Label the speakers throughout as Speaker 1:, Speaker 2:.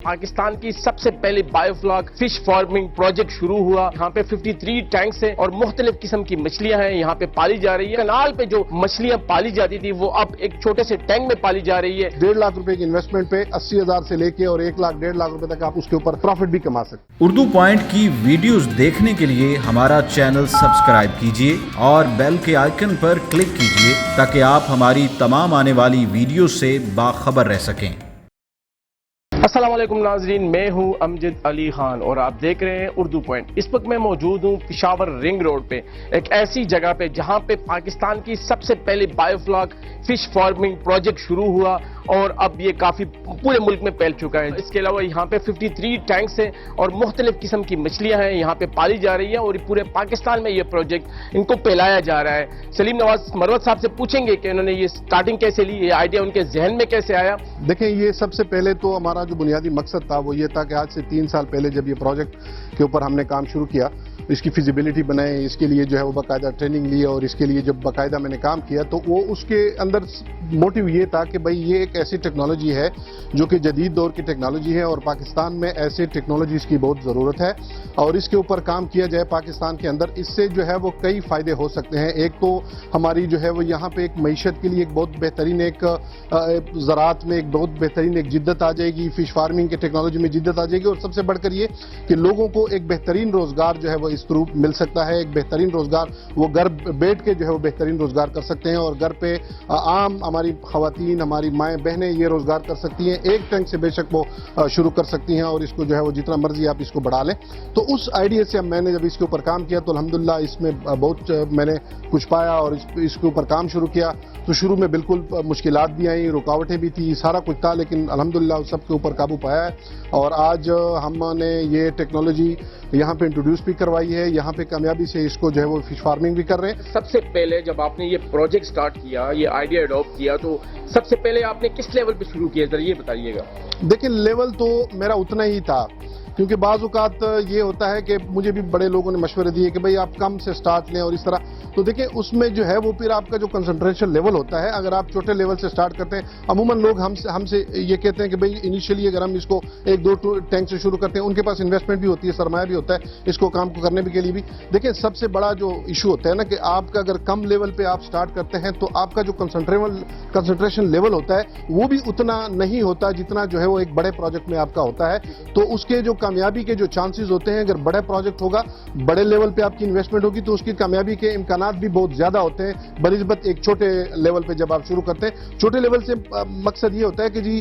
Speaker 1: پاکستان کی سب سے پہلے bio flock fish farming project شروع ہوا. یہاں پہ 53 ٹینکس ہیں اور مختلف قسم کی مچھلیاں ہیں یہاں پہ پالی جا رہی ہے. کنال پہ جو مچھلیاں پالی جاتی تھی وہ اب ایک چھوٹے سے ٹینک میں پالی جا رہی ہے.
Speaker 2: 1.5 لاکھ روپے کی انویسٹمنٹ پہ 80,000 سے لے کے اور 1 لاکھ 1.5 لاکھ روپے تک آپ اس کے اوپر پروفٹ بھی کما سکتے ہیں.
Speaker 3: اردو پوائنٹ کی ویڈیوز دیکھنے کے لیے ہمارا چینل سبسکرائب کیجیے اور بیل کے آئیکن پر کلک کیجیے تاکہ آپ ہماری تمام آنے والی ویڈیوز سے باخبر رہ سکیں.
Speaker 1: السلام علیکم ناظرین، میں ہوں امجد علی خان اور آپ دیکھ رہے ہیں اردو پوائنٹ. اس وقت میں موجود ہوں پشاور رنگ روڈ پہ، ایک ایسی جگہ پہ جہاں پہ پاکستان کی سب سے پہلے bio flock fish farming project شروع ہوا اور اب یہ کافی پورے ملک میں پھیل چکا ہے. اس کے علاوہ یہاں پہ 53 ٹینکس ہیں اور مختلف قسم کی مچھلیاں ہیں یہاں پہ پالی جا رہی ہیں اور پورے پاکستان میں یہ پروجیکٹ ان کو پھیلایا جا رہا ہے. سلیم نواز مروت صاحب سے پوچھیں گے کہ انہوں نے یہ سٹارٹنگ کیسے لی، یہ آئیڈیا ان کے ذہن میں کیسے آیا.
Speaker 2: دیکھیں، یہ سب سے پہلے تو ہمارا جو بنیادی مقصد تھا وہ یہ تھا کہ آج سے 3 سال پہلے جب یہ پروجیکٹ کے اوپر ہم نے کام شروع کیا، اس کی فیزیبلٹی بنائے، اس کے لیے جو ہے وہ باقاعدہ ٹریننگ لی اور اس کے لیے جب باقاعدہ میں نے کام کیا تو وہ اس کے اندر موٹیو یہ تھا کہ بھائی یہ ایک ایسی ٹیکنالوجی ہے جو کہ جدید دور کی ٹیکنالوجی ہے اور پاکستان میں ایسے ٹیکنالوجیز کی بہت ضرورت ہے اور اس کے اوپر کام کیا جائے پاکستان کے اندر. اس سے جو ہے وہ کئی فائدے ہو سکتے ہیں. ایک تو ہماری جو ہے وہ یہاں پہ ایک معیشت کے لیے ایک بہت بہترین ایک زراعت میں ایک بہت بہترین ایک جدت آ جائے گی، فش فارمنگ کے ٹیکنالوجی میں جدت آ جائے گی اور سب سے بڑھ کر یہ کہ لوگوں کو ایک بہترین روزگار جو ہے وہ اس تھرو مل سکتا ہے. ایک بہترین روزگار وہ گھر بیٹھ کے جو ہے وہ بہترین روزگار کر سکتے ہیں اور گھر پہ عام ہماری خواتین، ہماری مائیں بہنیں یہ روزگار کر سکتی ہیں. ایک ٹینک سے بے شک وہ شروع کر سکتی ہیں اور اس کو جو ہے وہ جتنا مرضی آپ اس کو بڑھا لیں. تو اس آئیڈیا سے میں نے جب اس کے اوپر کام کیا تو الحمدللہ اس میں بہت میں نے کچھ پایا اور اس کے اوپر کام شروع کیا تو شروع میں بالکل مشکلات بھی آئیں، رکاوٹیں بھی تھی، سارا کچھ تھا، لیکن الحمدللہ سب کے اوپر قابو پایا ہے اور آج ہم نے یہ ٹیکنالوجی یہاں پہ انٹروڈیوس بھی کروائی ہے. یہاں پہ کامیابی سے اس کو جو ہے وہ فش فارمنگ بھی کر رہے ہیں.
Speaker 1: سب سے پہلے جب آپ نے یہ پروجیکٹ سٹارٹ کیا، یہ آئیڈیا اڈاپٹ کیا تو سب سے پہلے آپ نے کس لیول پہ شروع کیا، ذرا یہ بتائیے گا.
Speaker 2: دیکھیں، لیول تو میرا اتنا ہی تھا کیونکہ بعض اوقات یہ ہوتا ہے کہ مجھے بھی بڑے لوگوں نے مشورے دیے کہ بھئی آپ کم سے سٹارٹ لیں اور اس طرح. تو دیکھیں اس میں جو ہے وہ پھر آپ کا جو کنسنٹریشن لیول ہوتا ہے، اگر آپ چھوٹے لیول سے سٹارٹ کرتے ہیں، عموماً لوگ ہم سے یہ کہتے ہیں کہ بھئی انیشلی اگر ہم اس کو 1-2 ٹینک سے شروع کرتے ہیں، ان کے پاس انویسٹمنٹ بھی ہوتی ہے، سرمایہ بھی ہوتا ہے اس کو کام کو کرنے کے لیے بھی. دیکھیں سب سے بڑا جو ایشو ہوتا ہے نا کہ آپ کا اگر کم لیول پہ آپ سٹارٹ کرتے ہیں تو آپ کا جو کنسنٹریشن لیول ہوتا ہے وہ بھی اتنا نہیں ہوتا جتنا جو ہے وہ ایک بڑے پروجیکٹ میں آپ کا ہوتا ہے. تو اس کے جو کامیابی کے جو چانسز ہوتے ہیں، اگر بڑے پروجیکٹ ہوگا، بڑے لیول پہ آپ کی انویسٹمنٹ ہوگی تو اس کی کامیابی کے امکانات بھی بہت زیادہ ہوتے ہیں بنسبت ایک چھوٹے لیول پہ جب آپ شروع کرتے ہیں. چھوٹے لیول سے مقصد یہ ہوتا ہے کہ جی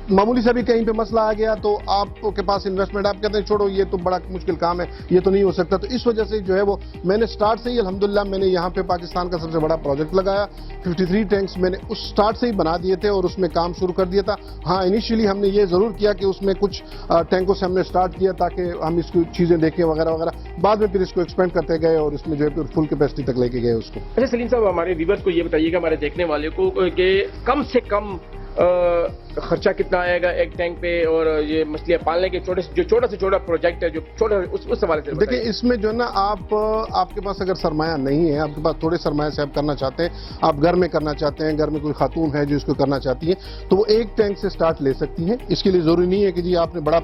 Speaker 2: معمولی سا بھی کہیں پہ مسئلہ آ گیا تو آپ کے پاس انویسٹمنٹ آپ کہتے ہیں چھوڑو یہ تو بڑا مشکل کام ہے، یہ تو نہیں ہو سکتا. تو اس وجہ سے جو ہے وہ میں نے سٹارٹ سے ہی الحمدللہ میں نے یہاں پہ پاکستان کا سب سے بڑا پروجیکٹ لگایا. 53 ٹینکس میں نے اس سٹارٹ سے ہی بنا دیے تھے اور اس میں کام شروع کر دیا تھا. ہاں انیشلی ہم نے یہ ضرور کیا کہ اس میں کچھ ٹینکوں سے ہم نے سٹارٹ کیا تاکہ ہم اس کی چیزیں دیکھیں وغیرہ وغیرہ. بعد میں پھر اس کو ایکسپینڈ کرتے گئے اور اس میں جو ہے پھر فل کیپیسٹی تک لے کے گئے اس کو.
Speaker 1: اچھا سلیم صاحب، ہمارے ویورز کو یہ بتائیے گا، ہمارے دیکھنے والے کو، کہ کم سے کم خرچہ کتنا آئے گا ایک ٹینک پہ اور یہ مچھلیاں پالنے کے چھوٹا سے چھوٹا پروجیکٹ ہے جو چھوٹا اس حوالے سے
Speaker 2: دیکھیں اس میں جو ہے نا آپ کے پاس اگر سرمایہ نہیں ہے، آپ کے پاس تھوڑے سرمایہ سے آپ کرنا چاہتے ہیں، آپ گھر میں کرنا چاہتے ہیں، گھر میں کوئی خاتون ہے جو اس کو کرنا چاہتی ہے تو وہ ایک ٹینک سے سٹارٹ لے سکتی ہیں. اس کے لیے ضروری نہیں ہے کہ جی آپ نے بڑا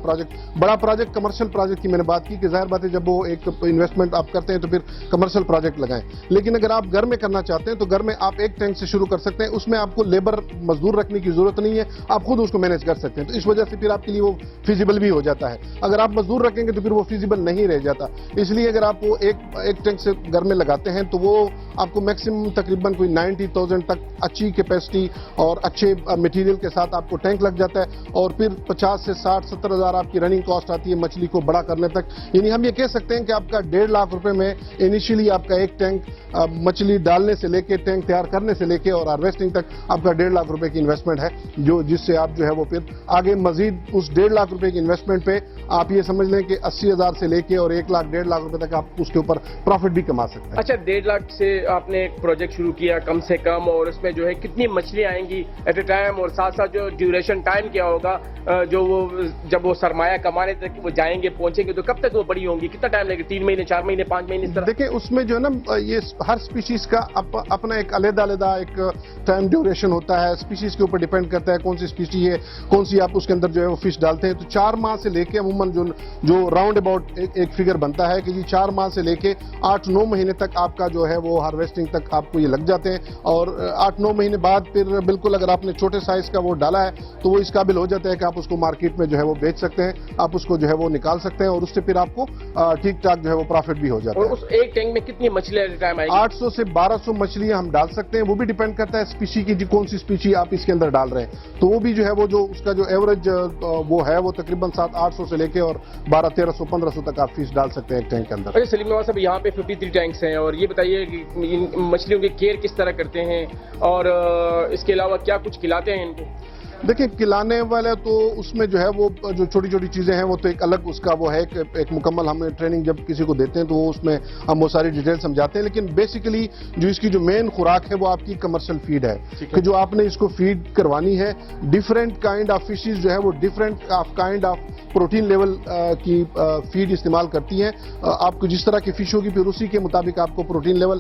Speaker 2: پروجیکٹ کمرشل پروجیکٹ کی میں نے بات کی کہ ظاہر بات ہے جب وہ ایک انویسٹمنٹ آپ کرتے ہیں تو پھر کمرشل پروجیکٹ لگائیں. لیکن اگر آپ گھر میں کرنا چاہتے ہیں تو گھر میں آپ ایک ٹینک سے شروع کر سکتے ہیں. اس میں آپ کو لیبر مزدور رکھنے کی ضرورت نہیں ہے، آپ خود اس کو مینج کر سکتے ہیں. تو اس وجہ سے پھر آپ کے لیے وہ فیزیبل بھی ہو جاتا ہے. اگر آپ مزدور رکھیں گے تو پھر وہ فیزیبل نہیں رہ جاتا. اس لیے اگر آپ وہ ایک ٹینک سے گھر میں لگاتے ہیں تو وہ آپ کو میکسیمم تقریباً کوئی 90,000 تک اچھی کیپیسٹی اور اچھے مٹیریل کے ساتھ آپ کو ٹینک لگ جاتا ہے اور پھر 50 سے 60-70 ہزار آپ کی رننگ کاسٹ آتی ہے مچھلی کو بڑا کرنے تک. یعنی ہم یہ کہہ سکتے ہیں کہ آپ کا 1.5 لاکھ روپے میں انیشلی آپ کا ایک ٹینک مچھلی ڈالنے سے لے کے ٹینک تیار کرنے سے لے کے اور ہارویسٹنگ تک آپ کا 1.5 لاکھ روپے کی انویسٹمنٹ ہے جس سے آپ جو ہے وہ پھر آگے مزید اس 1.5 لاکھ روپے کی انویسٹمنٹ پہ آپ یہ سمجھ لیں کہ 80,000 سے لے کے اور 1 لاکھ 1.5 لاکھ روپے تک آپ اس کے اوپر پروفٹ بھی کما سکتے ہیں.
Speaker 1: اچھا 1.5 لاکھ سے آپ نے ایک پروجیکٹ شروع کیا کم سے کم، اور اس میں جو ہے کتنی مچھلیاں آئیں گی ایٹ اے ٹائم اور ساتھ ساتھ جو ڈیوریشن ٹائم کیا ہوگا جو وہ جب وہ سرمایہ کمانے تک وہ جائیں گے پہنچیں گے تو کب تک وہ بڑی ہوں گی، کتنا ٹائم لگے گا، 3 مہینے 4 مہینے 5 مہینے اس طرح؟
Speaker 2: دیکھیں اس میں جو ہے نا یہ ہر اسپیشیز کا اپنا ایک علیحدہ ایک ٹائم ڈیوریشن ہوتا ہے، اسپیشیز کے اوپر ڈیپینڈ ڈیپینڈ کرتا ہے کون سی اسپیشی ہے, کون سی آپ اس کے اندر جو ہے وہ فش ڈالتے ہیں. تو 4 ماہ سے لے کے عموماً جو راؤنڈ اباؤٹ ایک فگر بنتا ہے کہ جی 4 ماہ سے لے کے 8-9 مہینے تک آپ کا جو ہے وہ ہارویسٹنگ تک آپ کو یہ لگ جاتے ہیں. اور 8-9 مہینے بعد پھر بالکل اگر آپ نے چھوٹے سائز کا وہ ڈالا ہے تو وہ اس قابل ہو جاتا ہے کہ آپ اس کو مارکیٹ میں جو ہے وہ بیچ سکتے ہیں, آپ اس کو جو ہے وہ نکال سکتے ہیں, اور اس سے پھر آپ کو ٹھیک ٹھاک جو ہے وہ پروفٹ بھی ہو جاتا ہے.
Speaker 1: اور اس ایک ٹینک میں کتنی مچھلیاں ایٹ اے ٹائم آئیں گی؟
Speaker 2: 800 سے 1200 مچھلیاں ہم ڈال سکتے ہیں. وہ بھی ڈیپینڈ کرتا ہے اسپیشی کی, کون سی اسپیشی آپ اس کے اندر ڈال رہے ہیں. تو وہ بھی جو ہے وہ جو اس کا جو ایوریج وہ ہے وہ تقریباً 700-800 سے لے کے اور 1200-1300-1500 تک آپ فش ڈال سکتے ہیں ایک ٹینک کے اندر.
Speaker 1: اچھا سلیم نواز صاحب, یہاں پہ 53 ٹینکس ہیں, اور یہ بتائیے کہ ان مچھلیوں کی کیئر کس طرح کرتے ہیں, اور اس کے علاوہ کیا کچھ کھلاتے ہیں ان کو؟
Speaker 2: دیکھیں کھلانے والا تو اس میں جو ہے وہ جو چھوٹی چھوٹی چیزیں ہیں وہ تو ایک الگ اس کا وہ ہے کہ ایک مکمل ہمیں ٹریننگ جب کسی کو دیتے ہیں تو وہ اس میں ہم وہ ساری ڈیٹیل سمجھاتے ہیں. لیکن بیسیکلی جو اس کی جو مین خوراک ہے وہ آپ کی کمرشل فیڈ ہے, کہ جو آپ نے اس کو فیڈ کروانی ہے. ڈفرینٹ کائنڈ آف فشز جو ہے وہ different kind of protein level کی فیڈ استعمال کرتی ہیں. آپ کو جس طرح کی فش ہوگی پھر اسی کے مطابق آپ کو پروٹین لیول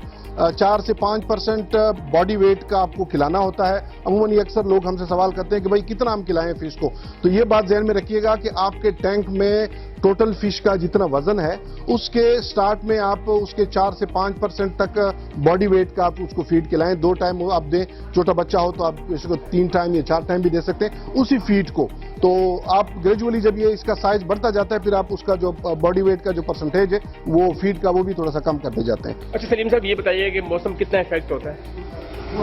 Speaker 2: 4 سے 5% باڈی ویٹ کا آپ کو کھلانا ہوتا ہے. عموماً یہ اکثر لوگ ہم سے سوال کرتے ہیں کہ بھائی کتنا ہم کھلائیں فش کو, تو یہ بات ذہن میں رکھیے گا کہ آپ کے ٹینک میں ٹوٹل فش کا جتنا وزن ہے اس کے سٹارٹ میں آپ اس کے 4 سے 5% تک باڈی ویٹ کا آپ اس کو فیڈ کھلائیں. 2 ٹائم آپ دیں, چھوٹا بچہ ہو تو آپ اس کو 3 ٹائم یا 4 ٹائم بھی دے سکتے ہیں اسی فیڈ کو. تو آپ گریجولی جب یہ اس کا سائز بڑھتا جاتا ہے پھر آپ اس کا جو باڈی ویٹ کا جو پرسنٹیج ہے وہ فیڈ کا وہ بھی تھوڑا سا کم کرتے جاتے ہیں.
Speaker 1: اچھا سلیم صاحب, یہ بتائیے کہ موسم کتنا افیکٹ ہوتا ہے؟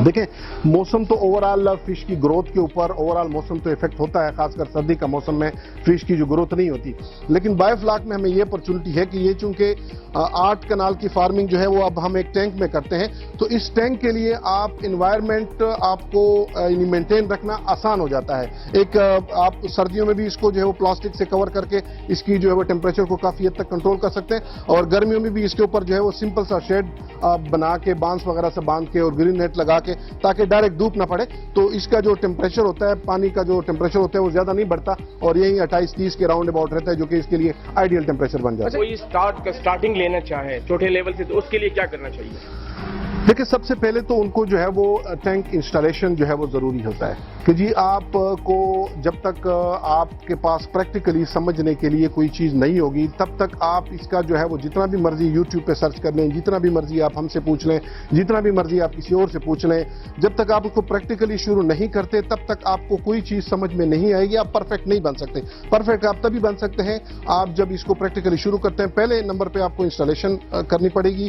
Speaker 2: دیکھیں موسم تو اوورآل فش کی گروتھ کے اوپر اوورآل موسم تو افیکٹ ہوتا ہے, خاص کر سردی کا موسم میں فش کی جو گروتھ نہیں ہوتی. لیکن بایو فلاک میں ہمیں یہ اپرچونٹی ہے کہ یہ چونکہ 8 کنال کی فارمنگ جو ہے وہ اب ہم ایک ٹینک میں کرتے ہیں, تو اس ٹینک کے لیے آپ انوائرمنٹ آپ کو مینٹین رکھنا آسان ہو جاتا ہے. ایک آپ سردیوں میں بھی اس کو جو ہے وہ پلاسٹک سے کور کر کے اس کی جو ہے وہ ٹیمپریچر کو کافی حد تک کنٹرول کر سکتے ہیں, اور گرمیوں میں بھی اس کے اوپر جو ہے وہ سمپل سا شیڈ بنا کے بانس وغیرہ سے باندھ کے اور گرین نیٹ لگا کے تاکہ ڈائریکٹ دھوپ نہ پڑے, تو اس کا جو ٹیمپریچر ہوتا ہے پانی کا جو ٹیمپریچر ہوتا ہے وہ زیادہ نہیں بڑھتا اور یہی 28-30 کے راؤنڈ اباؤٹ رہتا ہے, جو کہ اس کے لیے آئیڈیل ٹیمپریچر بن جاتا ہے.
Speaker 1: کوئی اسٹارٹنگ لینا چاہے چھوٹے لیول سے تو اس کے لیے کیا کرنا چاہیے؟
Speaker 2: دیکھیں سب سے پہلے تو ان کو جو ہے وہ ٹینک انسٹالیشن جو ہے وہ ضروری ہوتا ہے کہ جی آپ کو جب تک آپ کے پاس پریکٹیکلی سمجھنے کے لیے کوئی چیز نہیں ہوگی تب تک آپ اس کا جو ہے وہ جتنا بھی مرضی یوٹیوب پہ سرچ کر لیں, جتنا بھی مرضی آپ ہم سے پوچھ لیں, جتنا بھی مرضی آپ کسی اور سے پوچھ لیں, جب تک آپ اس کو پریکٹیکلی شروع نہیں کرتے تب تک آپ کو کوئی چیز سمجھ میں نہیں آئے گی. آپ پرفیکٹ نہیں بن سکتے. پرفیکٹ آپ تبھی بن سکتے ہیں آپ جب اس کو پریکٹیکلی شروع کرتے ہیں. پہلے نمبر پہ آپ کو انسٹالیشن کرنی پڑے گی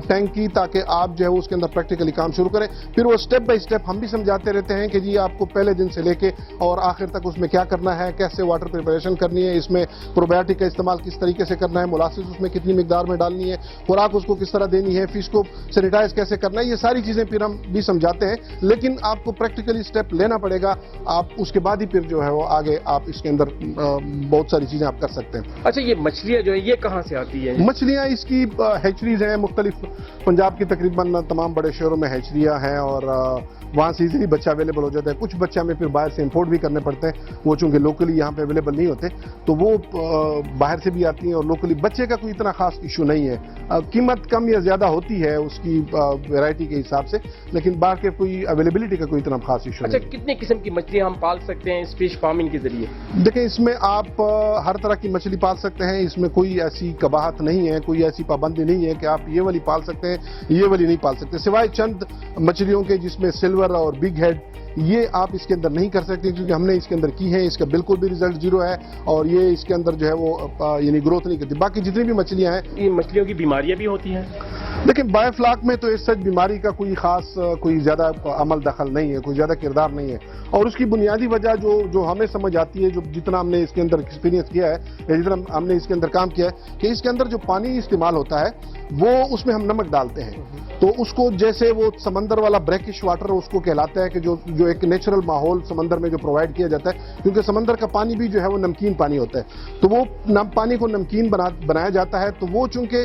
Speaker 2: ٹینک کی, تاکہ آپ جو ہے اس کے اندر پریکٹیکلی کام شروع کریں. پھر وہ سٹیپ بائی سٹیپ ہم بھی سمجھاتے رہتے ہیں کہ جی آپ کو پہلے دن سے لے کے اور آخر تک اس میں کیا کرنا ہے, کیسے واٹر پریپریشن کرنی ہے, اس میں پروبیوٹک کا استعمال کس طریقے سے کرنا ہے, مولاسس اس میں کتنی مقدار میں ڈالنی ہے, خوراک اس کو کس طرح دینی ہے, فش کو سینیٹائز کیسے کرنا ہے, یہ ساری چیزیں پھر ہم بھی سمجھاتے ہیں. لیکن آپ کو پریکٹیکلی سٹیپ لینا پڑے گا, آپ اس کے بعد ہی پھر جو ہے وہ آگے آپ اس کے اندر بہت ساری چیزیں آپ کر سکتے ہیں.
Speaker 1: اچھا یہ مچھلیاں جو ہے یہ کہاں سے آتی ہیں؟
Speaker 2: مچھلیاں اس کی ہیچریز ہیں مختلف, پنجاب کی تقریباً تمام بڑے شہروں میں ہیچریاں ہیں اور وہاں سے ایزیلی بچہ اویلیبل ہو جاتا ہے. کچھ بچہ میں پھر باہر سے امپورٹ بھی کرنے پڑتے ہیں, وہ چونکہ لوکلی یہاں پہ اویلیبل نہیں ہوتے تو وہ باہر سے بھی آتی ہیں. اور لوکلی بچے کا کوئی اتنا خاص ایشو نہیں ہے, قیمت کم یا زیادہ ہوتی ہے اس کی ویرائٹی کے حساب سے, لیکن باہر کے کوئی اویلیبلٹی کا کوئی اتنا خاص ایشو نہیں.
Speaker 1: اچھا کتنے قسم کی مچھلیاں ہم پال سکتے ہیں اس فش فارمنگ کے ذریعے؟
Speaker 2: دیکھیں اس میں آپ ہر طرح کی مچھلی پال سکتے ہیں, اس میں کوئی ایسی قباحت نہیں ہے, کوئی ایسی پابندی نہیں ہے کہ آپ یہ والی پال سکتے ہیں یہ والی نہیں پال سکتے, سوائے چند مچھلیوں کے جس میں سلور اور بگ ہیڈ یہ آپ اس کے اندر نہیں کر سکتے کیونکہ ہم نے اس کے اندر کی ہے, اس کا بالکل بھی ریزلٹ 0 ہے اور یہ اس کے اندر جو ہے وہ یعنی گروتھ نہیں کرتی. باقی جتنی بھی مچھلیاں ہیں,
Speaker 1: یہ مچھلیوں کی بیماریاں بھی ہوتی ہیں.
Speaker 2: لیکن بایو فلاک میں تو اس سچ بیماری کا کوئی خاص کوئی زیادہ عمل دخل نہیں ہے, کوئی زیادہ کردار نہیں ہے. اور اس کی بنیادی وجہ جو ہمیں سمجھ آتی ہے, جو جتنا ہم نے اس کے اندر ایکسپیرینس کیا ہے یا جتنا ہم نے اس کے اندر کام کیا ہے, کہ اس کے اندر جو پانی استعمال ہوتا ہے وہ اس میں ہم نمک ڈالتے ہیں تو اس کو جیسے وہ سمندر والا بریکش واٹر اس کو کہلاتا ہے کہ جو ایک نیچرل ماحول سمندر میں جو پرووائڈ کیا جاتا ہے, کیونکہ سمندر کا پانی بھی جو ہے وہ نمکین پانی ہوتا ہے تو وہ پانی کو نمکین بنایا جاتا ہے. تو وہ چونکہ